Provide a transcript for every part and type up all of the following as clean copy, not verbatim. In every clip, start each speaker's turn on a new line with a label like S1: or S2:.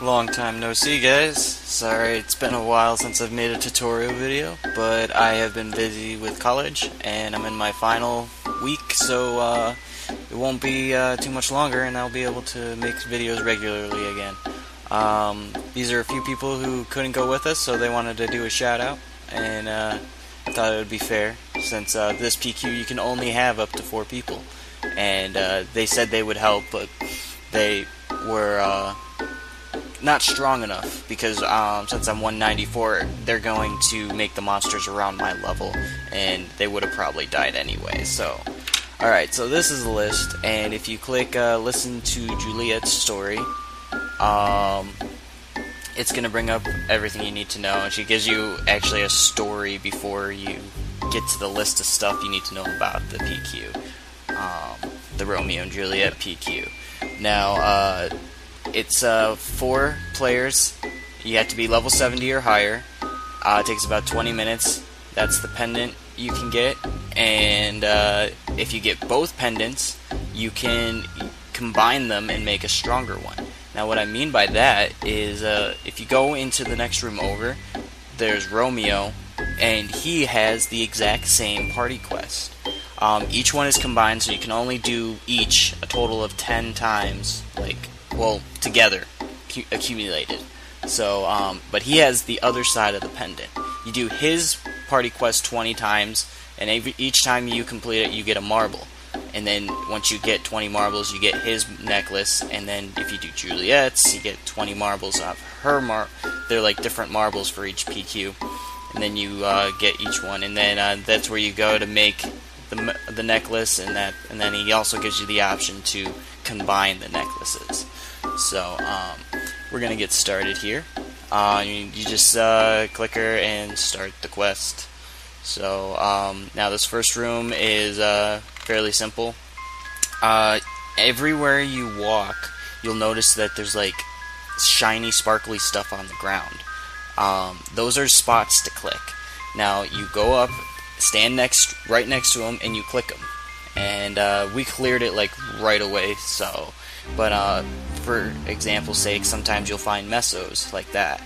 S1: Long time no see, guys. Sorry, it's been a while since I've made a tutorial video, but I have been busy with college, and I'm in my final week, so it won't be too much longer, and I'll be able to make videos regularly again. These are a few people who couldn't go with us, so they wanted to do a shout out, and I thought it would be fair, since this PQ you can only have up to 4 people, and they said they would help, but they were not strong enough, because since I'm 194, they're going to make the monsters around my level, and they would have probably died anyway. So, alright, so this is the list, and if you click listen to Juliet's story, it's going to bring up everything you need to know, and she gives you actually a story before you get to the list of stuff you need to know about the PQ, the Romeo and Juliet PQ. Now, it's 4 players. You have to be level 70 or higher. It takes about 20 minutes. That's the pendant you can get. And if you get both pendants, you can combine them and make a stronger one. Now what I mean by that is if you go into the next room over, there's Romeo, and he has the exact same party quest. Each one is combined, so you can only do each a total of 10 times, together, accumulated. So, but he has the other side of the pendant. You do his party quest 20 times, and each time you complete it, you get a marble. And then once you get 20 marbles, you get his necklace, and then if you do Juliet's, you get 20 marbles off her they're like different marbles for each PQ. And then you get each one, and then that's where you go to make the necklace, and then he also gives you the option to combine the necklaces. So we're gonna get started here. You just click her and start the quest. So now this first room is fairly simple. Everywhere you walk, you'll notice that there's like shiny, sparkly stuff on the ground. Those are spots to click. Now you go up, stand right next to them, and you click them. And we cleared it like right away. So, but for example's sake, sometimes you'll find mesos like that.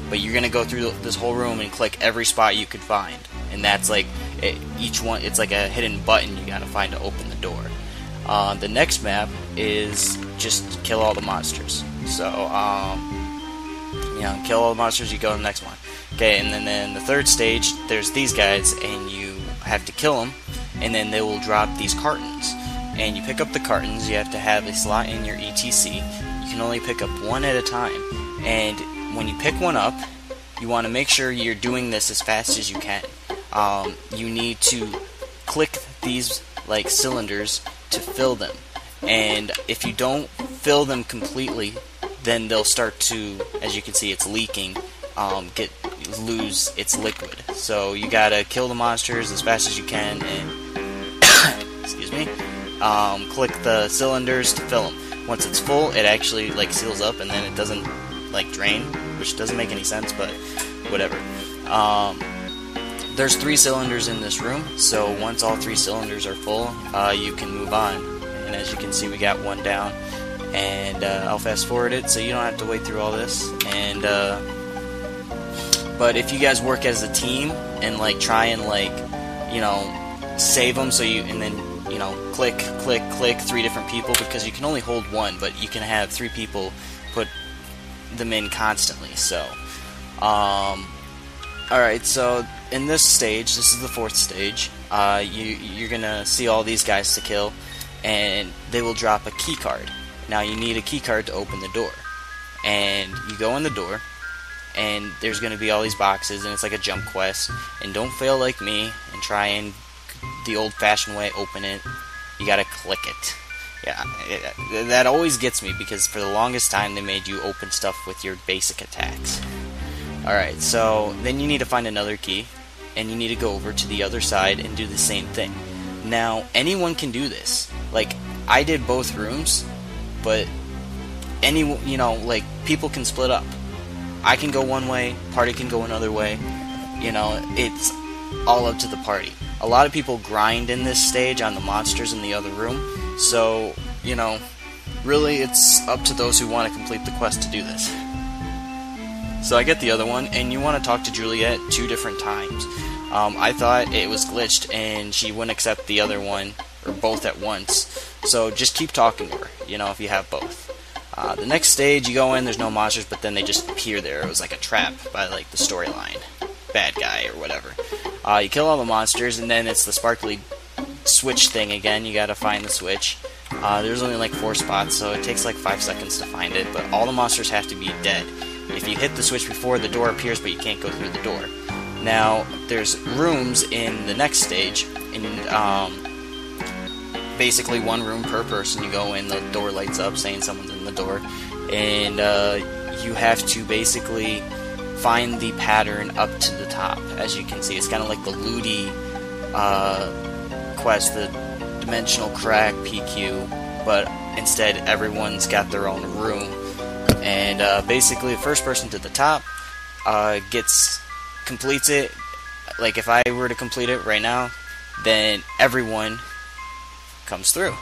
S1: But you're gonna go through this whole room and click every spot you could find, and that's like each one. It's like a hidden button you gotta find to open the door. The next map is just kill all the monsters. So kill all the monsters. You go to the next one. Okay, and then the third stage, there's these guys, and you have to kill them, and then they will drop these cartons. And you pick up the cartons. You have to have a slot in your ETC. You can only pick up one at a time. And when you pick one up, you want to make sure you're doing this as fast as you can. You need to click these like cylinders to fill them. And if you don't fill them completely, then they'll start to, as you can see, it's leaking, lose its liquid. So you gotta kill the monsters as fast as you can, and excuse me, click the cylinders to fill them. Once it's full, it actually like seals up, and then it doesn't like drain, which doesn't make any sense, but whatever. There's 3 cylinders in this room, so once all 3 cylinders are full, you can move on. And as you can see, we got one down, and I'll fast forward it so you don't have to wait through all this. And but if you guys work as a team and like try and save them, so and then click 3 different people, because you can only hold one, but you can have 3 people put them in constantly. So alright, so in this stage, this is the 4th stage, you're gonna see all these guys to kill, and they will drop a key card. Now you need a key card to open the door, and you go in the door, and there's gonna be all these boxes, and it's like a jump quest. And don't fail like me and try and the old-fashioned way open it. You gotta click it. Yeah, that always gets me, because for the longest time they made you open stuff with your basic attacks. Alright, so then you need to find another key, and you need to go over to the other side and do the same thing. Now, anyone can do this. Like, I did both rooms, but people can split up. I can go one way, party can go another way. It's all up to the party. A lot of people grind in this stage on the monsters in the other room, so, really, it's up to those who want to complete the quest to do this. So I get the other one, and you want to talk to Juliet 2 different times. I thought it was glitched, and she wouldn't accept the other one, or both at once. So just keep talking to her, you know, if you have both. The next stage, you go in, there's no monsters, but then they just appear there. It was like a trap by, like, the storyline. Bad guy, or whatever. You kill all the monsters, and then it's the sparkly switch thing again. You gotta find the switch. There's only like 4 spots, so it takes like 5 seconds to find it, but all the monsters have to be dead. If you hit the switch before, the door appears, but you can't go through the door. Now, there's rooms in the next stage, and basically 1 room per person. You go in, the door lights up saying someone's in the door, and you have to basically find the pattern up to the top. As you can see, it's kind of like the Ludi quest, the Dimensional Crack PQ, but instead everyone's got their own room. And basically the first person to the top completes it. Like if I were to complete it right now, then everyone comes through.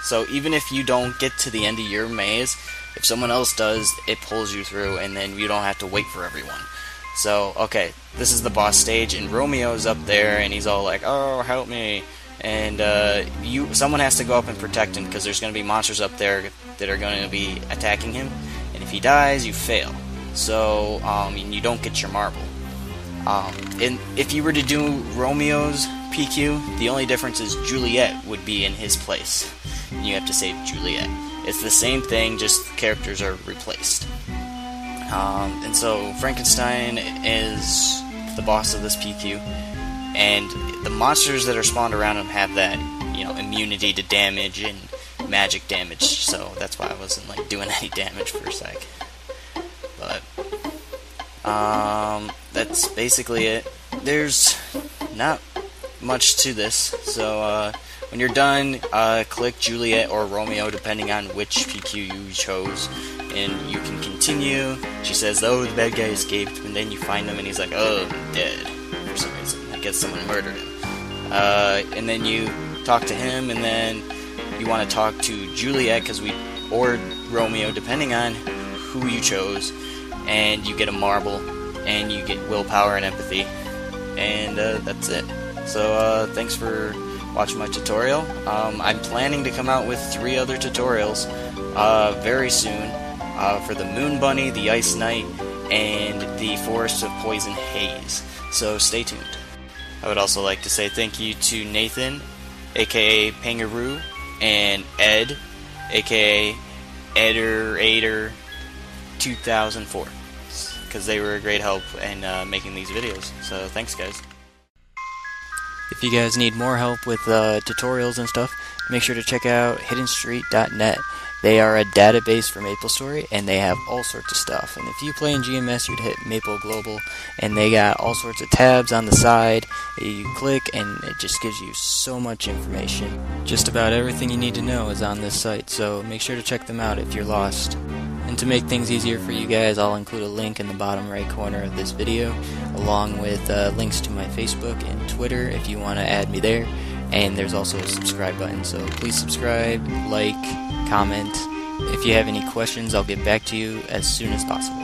S1: So even if you don't get to the end of your maze, if someone else does, it pulls you through, and then you don't have to wait for everyone. So, okay, this is the boss stage, and Romeo's up there, and he's all like, "Oh, help me!" And someone has to go up and protect him, because there's going to be monsters up there that are going to be attacking him. And if he dies, you fail. So, you don't get your marble. And if you were to do Romeo's PQ, the only difference is Juliet would be in his place. And you have to save Juliet. It's the same thing, just characters are replaced. And so Frankenstein is the boss of this PQ, and the monsters that are spawned around him have that, immunity to damage and magic damage. So that's why I wasn't like doing any damage for a sec. But that's basically it. There's not much to this. So when you're done, click Juliet or Romeo, depending on which PQ you chose, and you can continue. She says, "Oh, the bad guy escaped," and then you find him, and he's like, "Oh, I'm dead," for some reason. I guess someone murdered him. And then you talk to him, and then you want to talk to Juliet, or Romeo, depending on who you chose, and you get a marble, and you get willpower and empathy, and that's it. So, thanks for watching my tutorial. I'm planning to come out with 3 other tutorials very soon for the Moon Bunny, the Ice Knight, and the Forest of Poison Haze. So stay tuned. I would also like to say thank you to Nathan, aka Pangaroo, and Ed, aka Ederator 2004, because they were a great help in making these videos. So thanks, guys. If you guys need more help with tutorials and stuff, make sure to check out hiddenstreet.net. They are a database for MapleStory, and they have all sorts of stuff. And if you play in GMS, you'd hit Maple Global, and they got all sorts of tabs on the side that you click, and it just gives you so much information. Just about everything you need to know is on this site, so make sure to check them out if you're lost. And to make things easier for you guys, I'll include a link in the bottom right corner of this video, along with links to my Facebook and Twitter if you want to add me there. And there's also a subscribe button, so please subscribe, like, comment. If you have any questions, I'll get back to you as soon as possible.